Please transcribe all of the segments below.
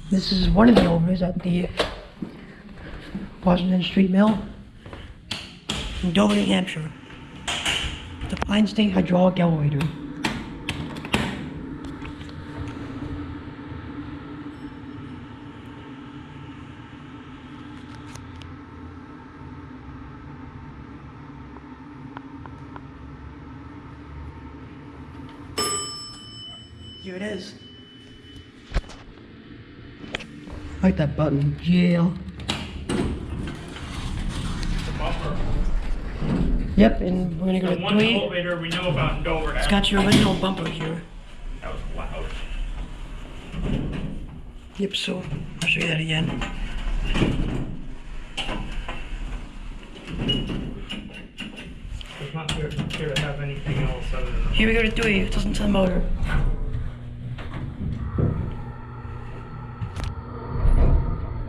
This is one of the overs at the Washington Street Mill in Dover, New Hampshire. The Pine State hydraulic elevator. Here it is. I like that button. Yeah. Bumper. Yep, and we're gonna go The to one 3. elevator we know about in Dover. It's got your original bumper here. That was loud. Yep, so I'll show you that again. It's not here to have anything else other than Here we go to 3. Listen to the motor.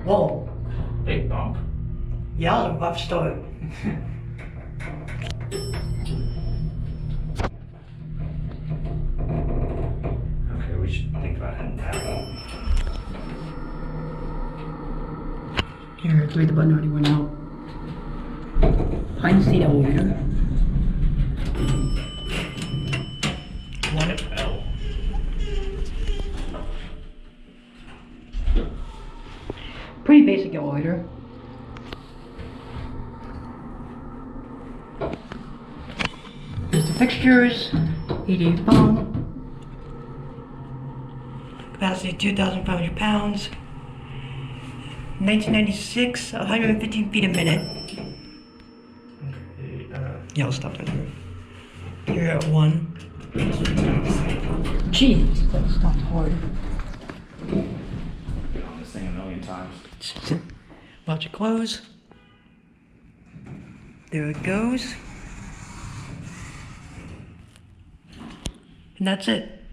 Whoa. big bump. Yeah, that was a rough start. Okay, we should think about heading back. Here, 3, the button already went out. Pine State elevator. What L? Pretty basic elevator. There's the fixtures, 88 phone, capacity 2,500 pounds, 1996, 115 feet a minute. Okay, Yeah, I'll stop right here. You're at 1. Jeez, that stopped hard. been on this thing a million times. Watch it close. There it goes. And that's it.